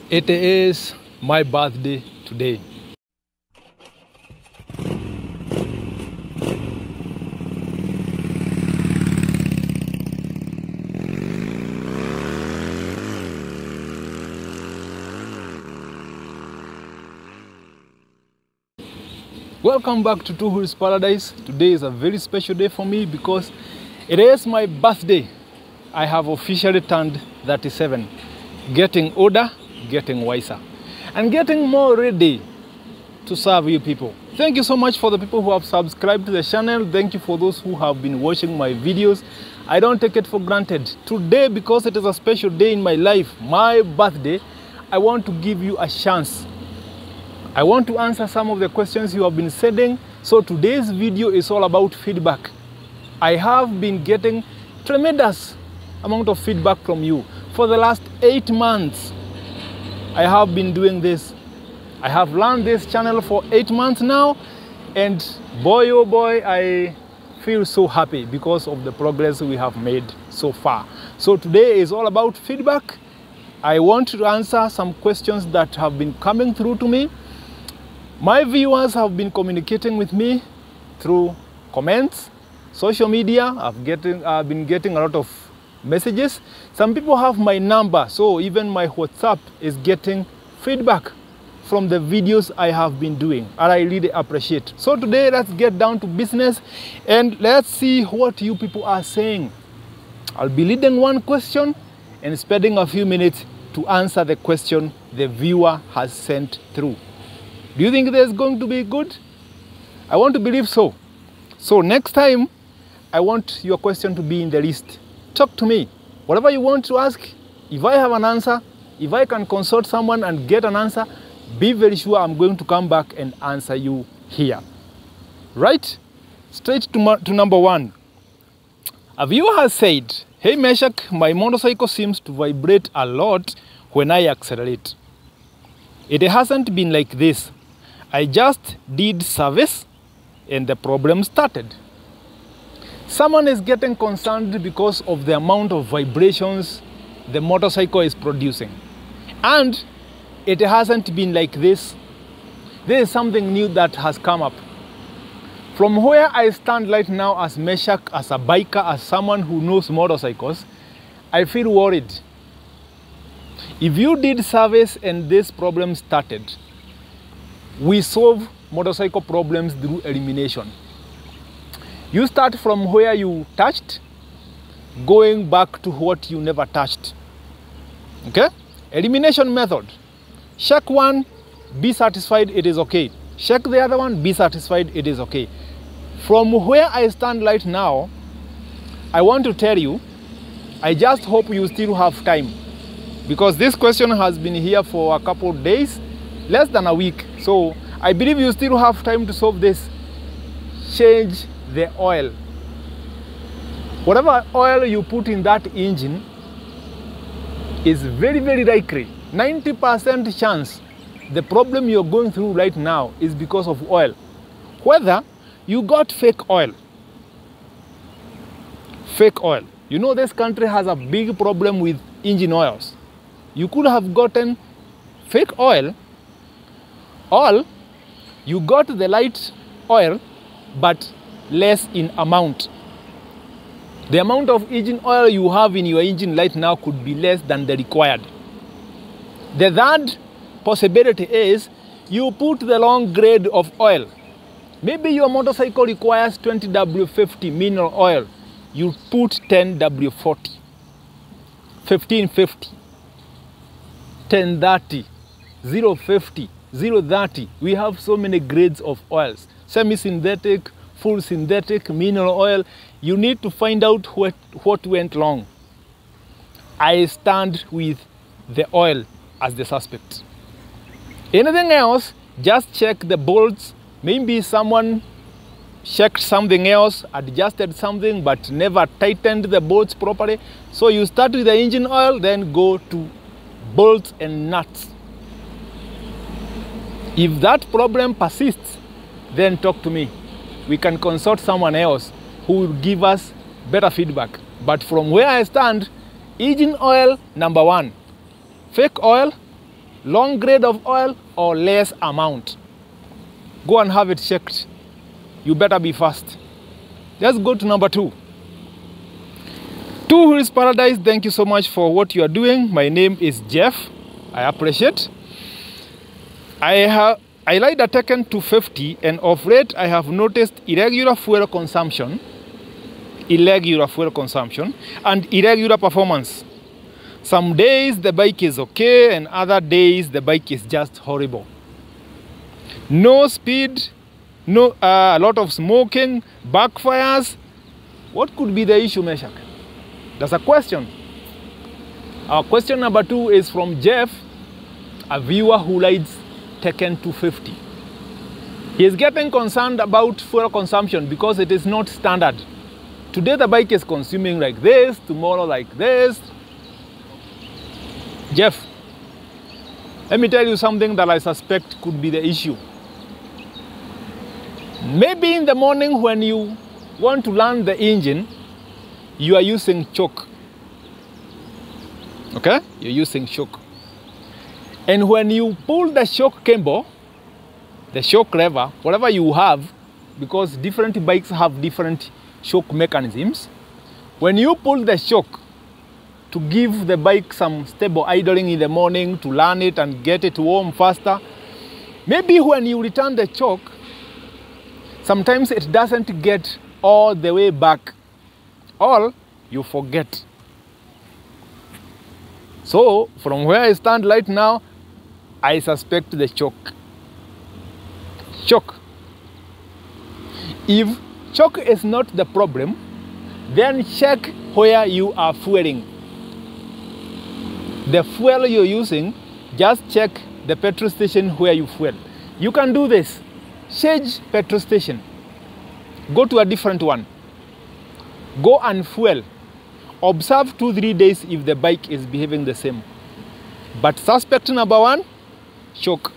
It is my birthday today. Welcome back to Two Wheels Paradise. Today is a very special day for me because it is my birthday. I have officially turned 37. Getting older, getting wiser, and getting more ready to serve you people. Thank you so much for the people who have subscribed to the channel. Thank you for those who have been watching my videos. I don't take it for granted. Today, because it is a special day in my life, my birthday, I want to give you a chance. I want to answer some of the questions you have been sending. So today's video is all about feedback. I have been getting tremendous amount of feedback from you. For the last 8 months, I have been doing this. I have learned this channel for 8 months now, and boy oh boy, I feel so happy because of the progress we have made so far. So today is all about feedback. I want to answer some questions that have been coming through to me. My viewers have been communicating with me through comments, social media. I've been getting a lot of messages. Some people have my number, so even my WhatsApp is getting feedback from the videos I have been doing, and I really appreciate. So today, let's get down to business and let's see what you people are saying. I'll be leading one question and spending a few minutes to answer the question the viewer has sent through. Do you think this is going to be good? I want to believe so. So next time, I want your question to be in the list. Talk to me. Whatever you want to ask, if I have an answer, if I can consult someone and get an answer, be very sure I'm going to come back and answer you here. Right? Straight to number one. A viewer has said, "Hey Meshach, my motorcycle seems to vibrate a lot when I accelerate. It hasn't been like this. I just did service and the problem started." Someone is getting concerned because of the amount of vibrations the motorcycle is producing. And it hasn't been like this. There is something new that has come up. From where I stand right now as Meshach, as a biker, as someone who knows motorcycles, I feel worried. If you did service and this problem started, we solve motorcycle problems through elimination. You start from where you touched, going back to what you never touched. Okay? Elimination method. Check one, be satisfied, it is okay. Check the other one, be satisfied, it is okay. From where I stand right now, I want to tell you, I just hope you still have time. Because this question has been here for a couple of days, less than a week. So I believe you still have time to solve this. Change the oil. Whatever oil you put in that engine is very, very likely, 90% chance, the problem you're going through right now is because of oil. Whether you got fake oil. Fake oil. You know this country has a big problem with engine oils. You could have gotten fake oil, or you got the light oil but less in amount. The amount of engine oil you have in your engine right now could be less than the required. The third possibility is you put the wrong grade of oil. Maybe your motorcycle requires 20W50 mineral oil. You put 10W40, 1550. 1030, 050, 030. We have so many grades of oils. Semi-synthetic, full synthetic, mineral oil. You need to find out what went wrong. I stand with the oil as the suspect. Anything else, just check the bolts. Maybe someone checked something else, adjusted something, but never tightened the bolts properly. So you start with the engine oil, then go to bolts and nuts. If that problem persists, then talk to me. We can consult someone else who will give us better feedback. But from where I stand, engine oil, number one. Fake oil, long grade of oil or less amount. Go and have it checked. You better be fast. Let's go to number 2. Two Wheels Paradise, thank you so much for what you are doing. My name is Jeff. I appreciate. I like the Tekken 250, and of late I have noticed irregular fuel consumption, and irregular performance. Some days the bike is okay, and other days the bike is just horrible. No speed, a lot of smoking, backfires. What could be the issue, Meshach? That's a question. Our question number 2 is from Jeff, a viewer who rides Tekken 250. He is getting concerned about fuel consumption because it is not standard. Today the bike is consuming like this, tomorrow like this. Jeff, let me tell you something that I suspect could be the issue. Maybe in the morning when you want to learn the engine, you are using choke. Okay? You're using choke. And when you pull the shock cable, the shock lever, whatever you have, because different bikes have different shock mechanisms, when you pull the shock to give the bike some stable idling in the morning, to learn it and get it warm faster, maybe when you return the choke, sometimes it doesn't get all the way back, or you forget. So from where I stand right now, I suspect the choke. Choke. If choke is not the problem, then check where you are fueling. The fuel you're using, just check the petrol station where you fuel. You can do this. Change petrol station. Go to a different one. Go and fuel. Observe 2-3 days if the bike is behaving the same. But suspect number 1, choke.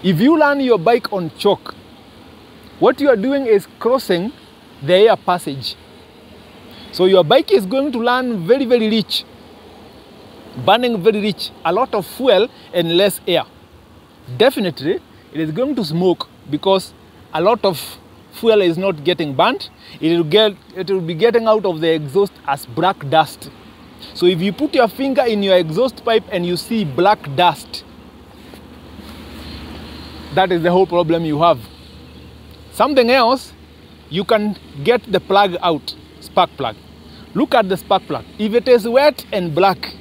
If you learn your bike on choke, what you are doing is crossing the air passage. So your bike is going to learn very, very rich, burning very rich, a lot of fuel and less air. Definitely, it is going to smoke because a lot of fuel is not getting burnt. It will be getting out of the exhaust as black dust. So if you put your finger in your exhaust pipe and you see black dust, that is the whole problem you have. Something else, you can get the plug out, spark plug. Look at the spark plug. If it is wet and black,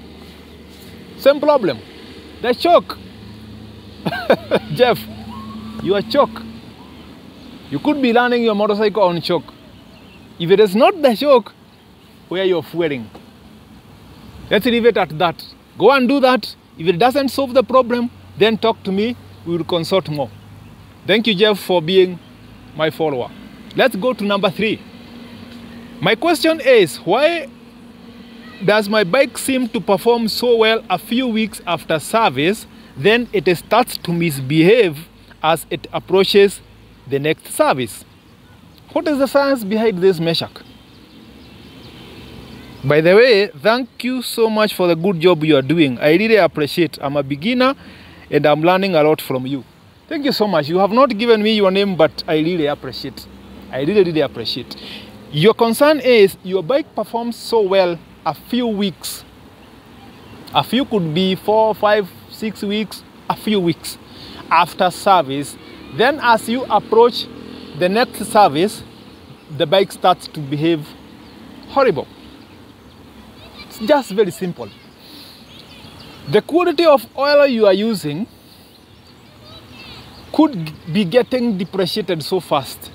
same problem. The choke. Jeff, you are choke. You could be running your motorcycle on choke. If it is not the choke, where you're fueling. Let's leave it at that. Go and do that. If it doesn't solve the problem, then talk to me. We will consult more. Thank you, Jeff, for being my follower. Let's go to number 3. My question is, why does my bike seem to perform so well a few weeks after service, then it starts to misbehave as it approaches the next service? What is the science behind this, Meshach? By the way, thank you so much for the good job you are doing. I really appreciate. I'm a beginner and I'm learning a lot from you. Thank you so much. You have not given me your name, but I really appreciate. I really, really appreciate. Your concern is your bike performs so well a few weeks. A few could be 4, 5, 6 weeks, a few weeks after service. Then as you approach the next service, the bike starts to behave horrible. It's just very simple. The quality of oil you are using could be getting depreciated so fast.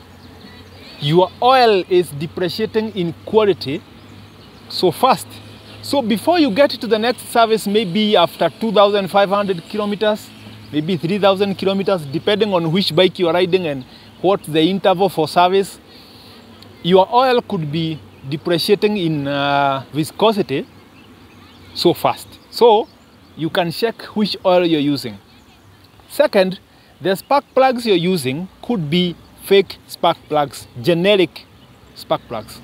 Your oil is depreciating in quality so fast. So before you get to the next service, maybe after 2,500 kilometers, maybe 3,000 kilometers, depending on which bike you are riding and what the interval for service, your oil could be depreciating in viscosity so fast. So you can check which oil you're using. Second, the spark plugs you're using could be fake spark plugs, generic spark plugs.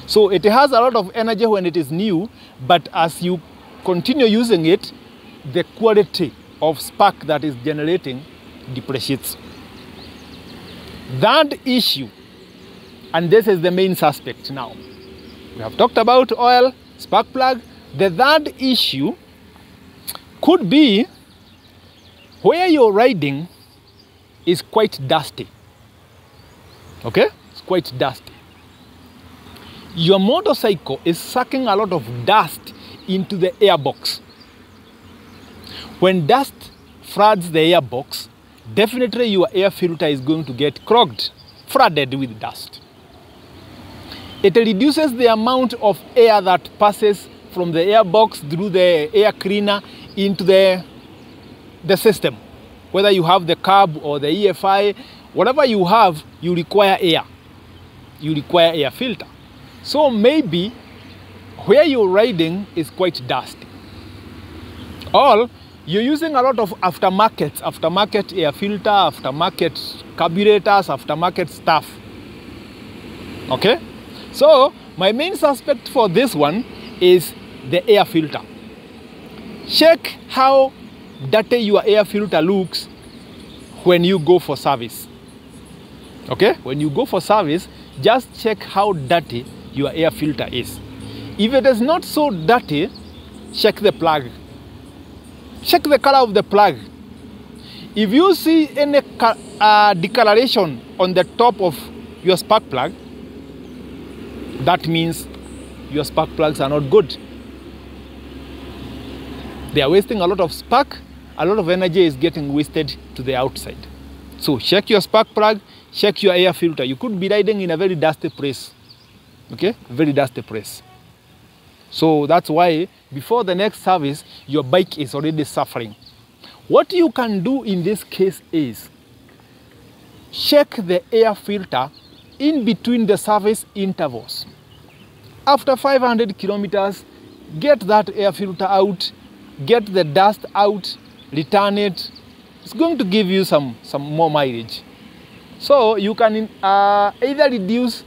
So it has a lot of energy when it is new, but as you continue using it, the quality of spark that is generating depreciates. Third issue, and this is the main suspect now. We have talked about oil, spark plug. The third issue could be where you're riding is quite dusty. Okay? It's quite dusty. Your motorcycle is sucking a lot of dust into the airbox. When dust floods the airbox, definitely your air filter is going to get clogged, flooded with dust. It reduces the amount of air that passes from the airbox through the air cleaner into the system. Whether you have the carb or the EFI, whatever you have, you require air. You require air filter. So maybe where you're riding is quite dusty. Or you're using a lot of aftermarket air filter, aftermarket carburetors, aftermarket stuff. Okay? So my main suspect for this one is the air filter. Check how dirty your air filter looks when you go for service. Okay? When you go for service, just check how dirty your air filter is. If it is not so dirty, check the plug. Check the color of the plug. If you see any discoloration on the top of your spark plug, that means your spark plugs are not good. They are wasting a lot of spark, a lot of energy is getting wasted to the outside. So check your spark plug, check your air filter. You could be riding in a very dusty place. Okay, very dusty place. So that's why before the next service, your bike is already suffering. What you can do in this case is check the air filter in between the service intervals. After 500 kilometers, get that air filter out, get the dust out, return it. It's going to give you some more mileage. So you can either reduce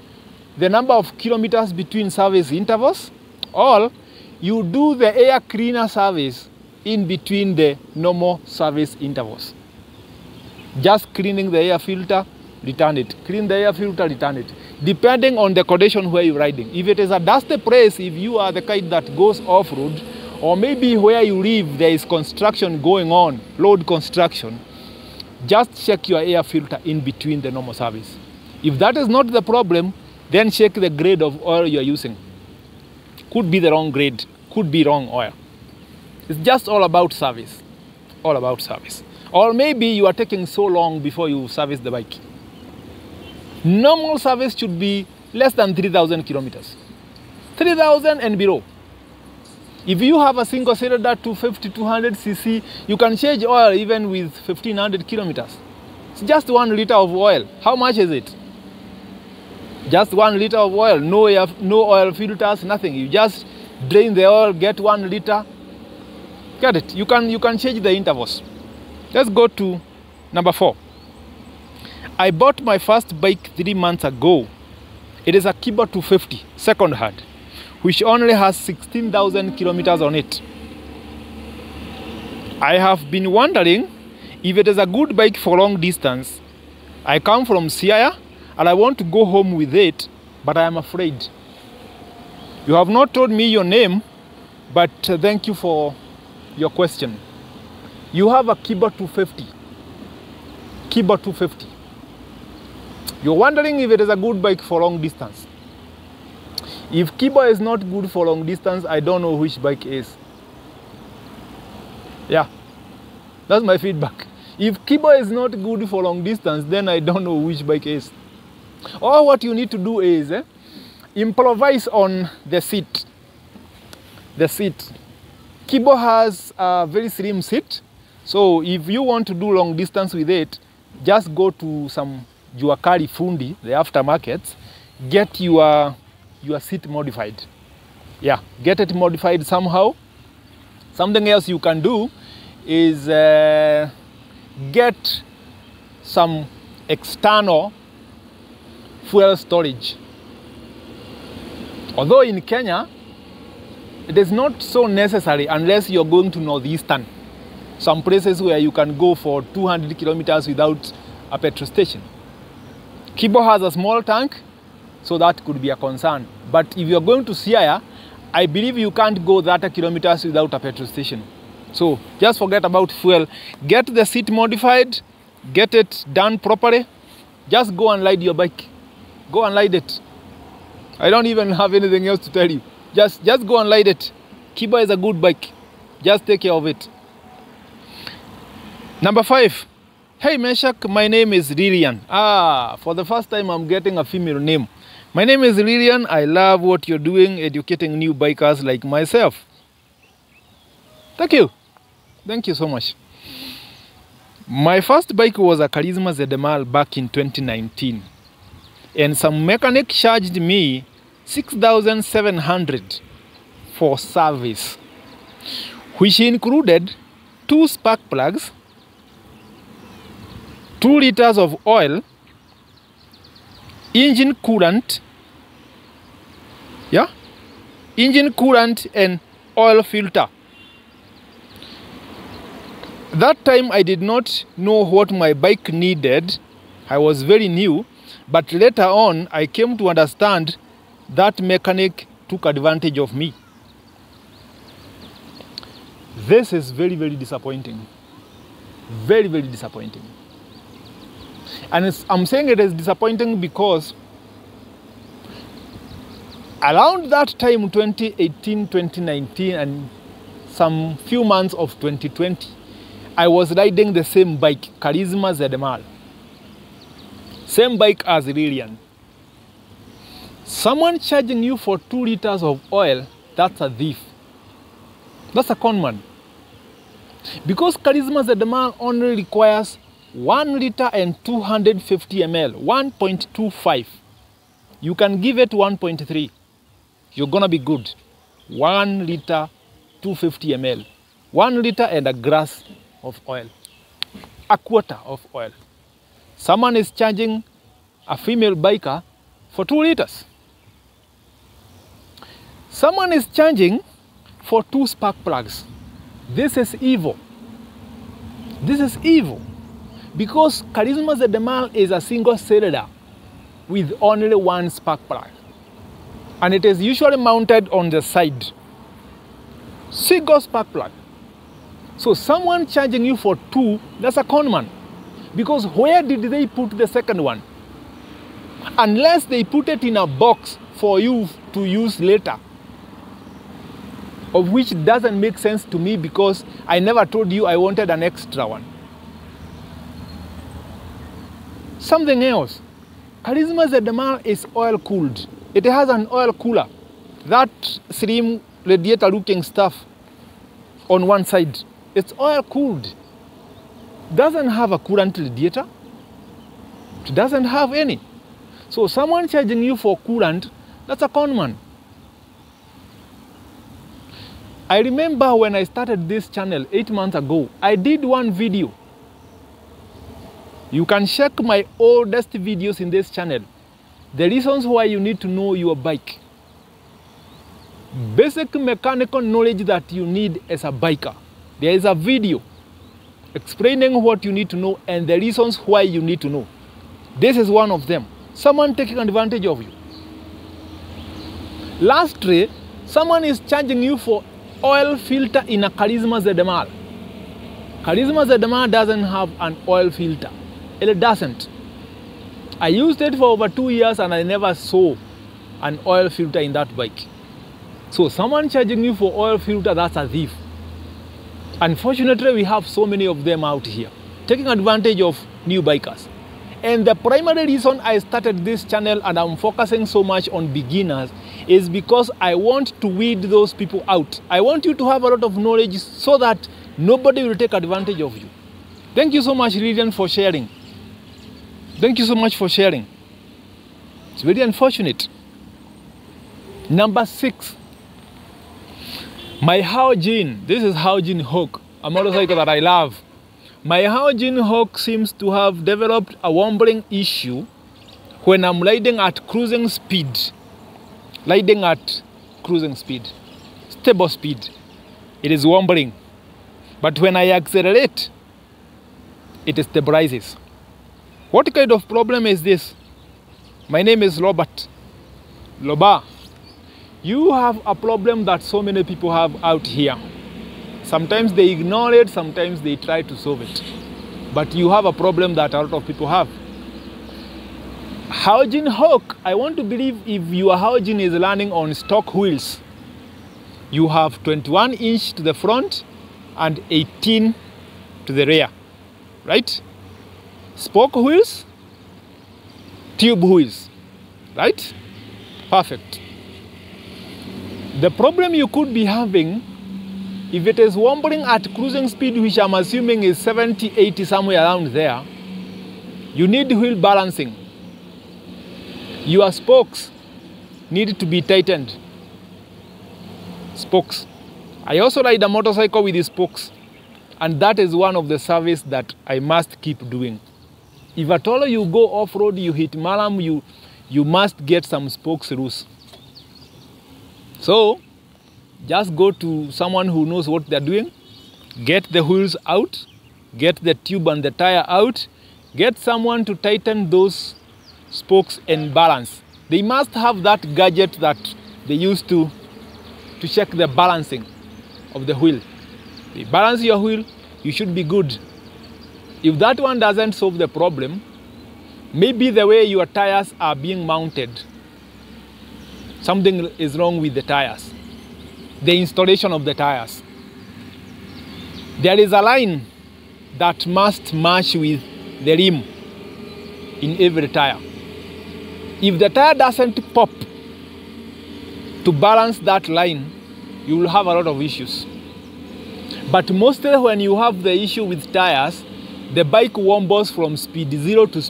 the number of kilometers between service intervals, or you do the air cleaner service in between the normal service intervals. Just cleaning the air filter, return it. Clean the air filter, return it. Depending on the condition where you're riding. If it is a dusty place, if you are the kind that goes off-road, or maybe where you live there is construction going on, road construction, just check your air filter in between the normal service. If that is not the problem, then check the grade of oil you're using. Could be the wrong grade, could be wrong oil. It's just all about service. All about service. Or maybe you are taking so long before you service the bike. Normal service should be less than 3,000 kilometers. 3,000 and below. If you have a single cylinder 250, 200 cc, you can change oil even with 1,500 kilometers. It's just 1 liter of oil. How much is it? Just 1 liter of oil, no oil filters, nothing. You just drain the oil, get 1 liter. Get it? You can change the intervals. Let's go to number 4. I bought my first bike 3 months ago. It is a Kiba 250, second hand, which only has 16,000 kilometers on it. I have been wondering if it is a good bike for long distance. I come from Siaya and I want to go home with it, but I am afraid. You have not told me your name, but thank you for your question. You have a Kiba 250. Kiba 250. You're wondering if it is a good bike for long distance. If Kiba is not good for long distance, I don't know which bike is. Yeah, that's my feedback. If Kiba is not good for long distance, then I don't know which bike is. Or what you need to do is improvise on the seat. The seat. Kiba has a very slim seat. So if you want to do long distance with it, just go to some Juakari Fundi, the aftermarkets, get your seat modified. Yeah, get it modified somehow. Something else you can do is get some external fuel storage. Although in Kenya, it is not so necessary unless you're going to Northeastern. some places where you can go for 200 kilometers without a petrol station. Kibo has a small tank, so that could be a concern. But if you're going to Siaya, I believe you can't go 30 kilometers without a petrol station. So just forget about fuel. Get the seat modified, get it done properly. Just go and ride your bike. Go and ride it. I don't even have anything else to tell you. Just go and ride it. Kibo is a good bike. Just take care of it. Number 5. Hey Meshach, my name is Lilian. For the first time I'm getting a female name. My name is Lilian. I love what you're doing, educating new bikers like myself. Thank you. Thank you so much. My first bike was a Charisma ZMR back in 2019. And some mechanic charged me 6,700 for service, which included 2 spark plugs, 2 liters of oil, engine coolant, and oil filter. That time I did not know what my bike needed. I was very new, but later on I came to understand that mechanic took advantage of me. This is very, very disappointing. Very, very disappointing. And I'm saying it is disappointing because around that time, 2018, 2019, and some few months of 2020, I was riding the same bike, Charisma ZMR. Same bike as Lilian. Someone charging you for 2 liters of oil, that's a thief. That's a con man. Because Charisma ZMR only requires 1 liter and 250 ml, 1.25. You can give it 1.3. You're gonna be good. 1 liter, 250 ml. 1 liter and a glass of oil. A quarter of oil. Someone is charging a female biker for 2 liters. Someone is charging for 2 spark plugs. This is evil. This is evil. Because Charisma ZMR is a single cylinder with only 1 spark plug. And it is usually mounted on the side. Single spark plug. So someone charging you for 2, that's a con man. Because where did they put the second one? Unless they put it in a box for you to use later. Of which doesn't make sense to me because I never told you I wanted an extra one. Something else. Charisma ZMR is oil cooled. It has an oil cooler. That slim radiator looking stuff on one side. It's oil cooled. Doesn't have a coolant radiator. It doesn't have any. So someone charging you for coolant, that's a con man. I remember when I started this channel 8 months ago, I did one video. You can check my oldest videos in this channel. The reasons why you need to know your bike. Basic mechanical knowledge that you need as a biker. There is a video explaining what you need to know and the reasons why you need to know. This is one of them. Someone taking advantage of you. Lastly, someone is charging you for oil filter in a Charisma ZMR. Charisma ZMR doesn't have an oil filter. It doesn't. I used it for over 2 years and I never saw an oil filter in that bike. So someone charging you for oil filter, that's a thief. Unfortunately, we have so many of them out here, taking advantage of new bikers. And the primary reason I started this channel and I'm focusing so much on beginners is because I want to weed those people out. I want you to have a lot of knowledge so that nobody will take advantage of you. Thank you so much, Lilian, for sharing. Thank you so much for sharing. It's very unfortunate. Number 6. My Haojin. This is Haojin Hawk, a motorcycle that I love. My Haojin Hawk seems to have developed a wobbling issue when I'm riding at cruising speed. Riding at cruising speed. Stable speed. It is wobbling. But when I accelerate, it stabilizes. What kind of problem is this? My name is Robert Loba. You have a problem that so many people have out here. Sometimes they ignore it, sometimes they try to solve it. But you have a problem that a lot of people have. Housing hook, I want to believe if your housing is running on stock wheels, you have 21 inch to the front and 18 to the rear, right? Spoke wheels, tube wheels, right? Perfect. The problem you could be having, if it is wobbling at cruising speed, which I'm assuming is 70, 80, somewhere around there, you need wheel balancing. Your spokes need to be tightened. Spokes. I also ride a motorcycle with the spokes, and that is one of the service that I must keep doing. If at all you go off-road, you hit malam, you must get some spokes loose. So, just go to someone who knows what they're doing, get the wheels out, get the tube and the tire out, get someone to tighten those spokes and balance. They must have that gadget that they use to check the balancing of the wheel. They balance your wheel, you should be good. If that one doesn't solve the problem, maybe the way your tires are being mounted, something is wrong with the tires. The installation of the tires. There is a line that must match with the rim in every tire. If the tire doesn't pop to balance that line, you will have a lot of issues. But mostly when you have the issue with tires, the bike wobbles from speed 0 to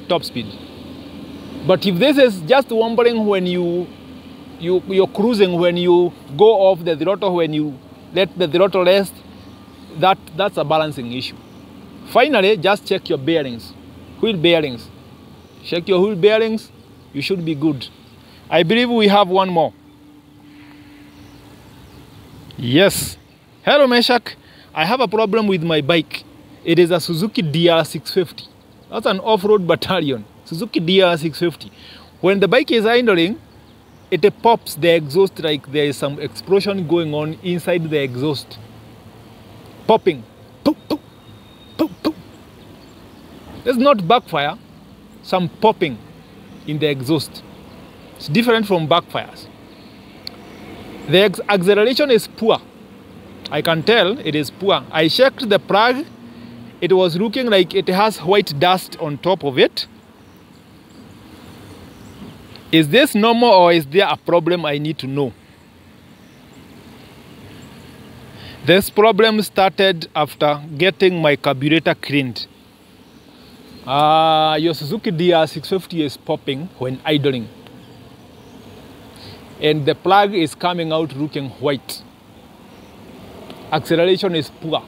top speed. But if this is just wobbling when you're cruising, when you go off the throttle, when you let the throttle rest, that's a balancing issue. Finally, just check your bearings, wheel bearings. Check your wheel bearings, you should be good. I believe we have one more. Yes. Hello, Meshak. I have a problem with my bike. It is a Suzuki DR650. That's an off-road battalion. Suzuki DR650. When the bike is idling, it pops the exhaust like there is some explosion going on inside the exhaust. Popping. Poop, poop, poop, poop. It's not backfire. Some popping in the exhaust. It's different from backfires. The acceleration is poor. I can tell it is poor. I checked the plug. It was looking like it has white dust on top of it. Is this normal or is there a problem I need to know? This problem started after getting my carburetor cleaned. Your Suzuki DR650 is popping when idling. And the plug is coming out looking white. Acceleration is poor.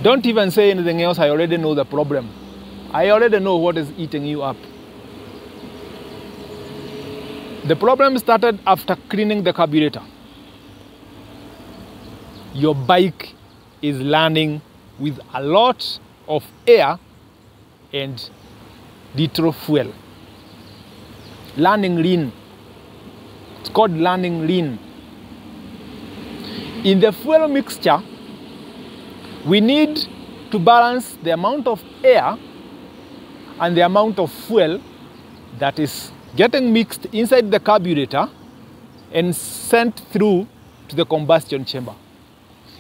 Don't even say anything else, I already know the problem. I already know what is eating you up. The problem started after cleaning the carburetor. Your bike is running with a lot of air and little fuel. Running lean. It's called running lean. In the fuel mixture, we need to balance the amount of air and the amount of fuel that is getting mixed inside the carburetor and sent through to the combustion chamber.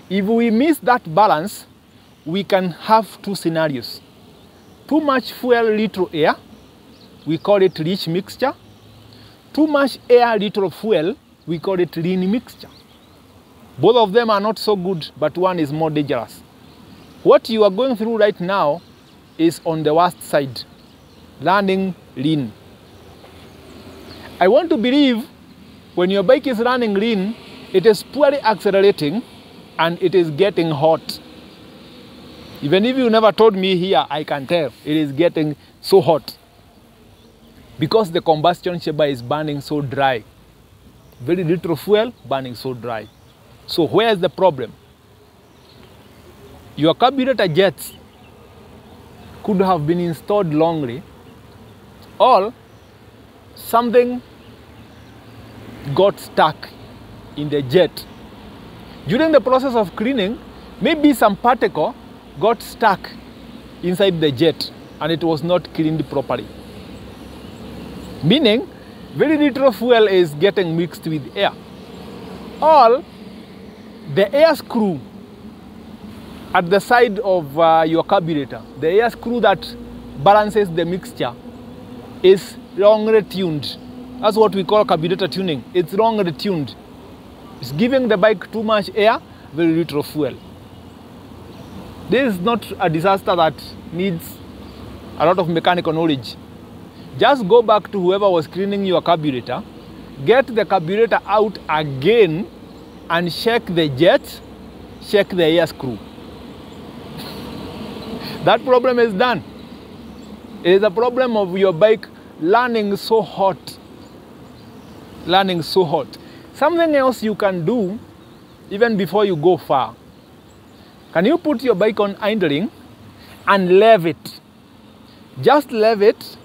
If we miss that balance, we can have two scenarios. Too much fuel, little air, we call it rich mixture. Too much air, little fuel, we call it lean mixture. Both of them are not so good, but one is more dangerous. What you are going through right now is on the worst side, running lean. I want to believe when your bike is running lean, it is poorly accelerating and it is getting hot. Even if you never told me here, I can tell it is getting so hot because the combustion chamber is burning so dry. Very little fuel, burning so dry. So where is the problem? your carburetor jets could have been installed wrongly, or something got stuck in the jet. During the process of cleaning, maybe some particle got stuck inside the jet and it was not cleaned properly. Meaning, very little fuel is getting mixed with air. Or the air screw at the side of your carburetor, the air screw that balances the mixture, is wrongly tuned. That's what we call carburetor tuning. It's wrongly tuned. It's giving the bike too much air, very little fuel. This is not a disaster that needs a lot of mechanical knowledge. Just go back to whoever was cleaning your carburetor, get the carburetor out again and check the jet, check the air screw. That problem is done. It is a problem of your bike running so hot. Running so hot. Something else you can do even before you go far. Can you put your bike on idling and leave it? Just leave it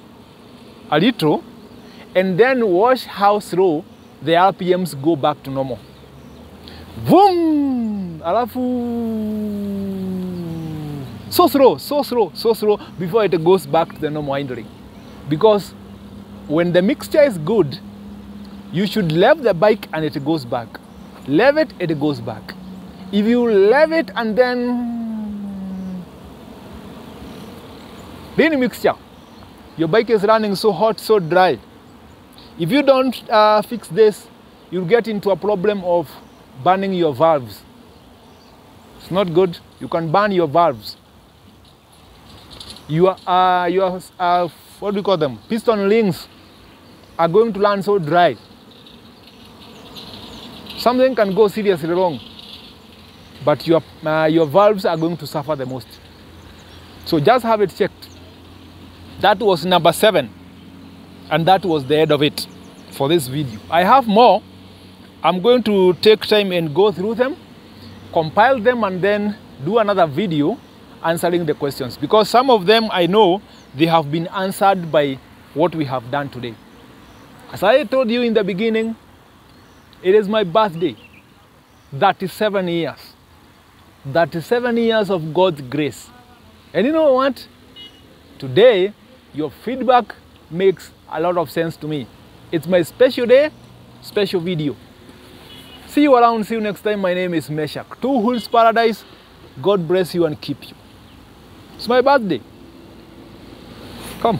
a little and then watch how slow the RPMs go back to normal. Boom! Alafu. So slow before it goes back to the normal idling. Because when the mixture is good, you should leave the bike and it goes back. Leave it, it goes back. If you leave it and then in mixture, your bike is running so hot, so dry. If you don't fix this, you'll get into a problem of burning your valves. It's not good. You can burn your valves. Your what do you call them? Piston rings are going to run so dry. Something can go seriously wrong, but your valves are going to suffer the most. So just have it checked. That was number 7, and that was the end of it for this video. I have more. I'm going to take time and go through them, compile them, and then do another video answering the questions, because some of them I know they have been answered by what we have done today. As I told you in the beginning, it is my birthday. 37 years. 37 years of God's grace. And you know what? Today, your feedback makes a lot of sense to me. It's my special day, special video. See you around. See you next time. My name is Meshach. Two Wheels Paradise. God bless you and keep you. It's my birthday. Come.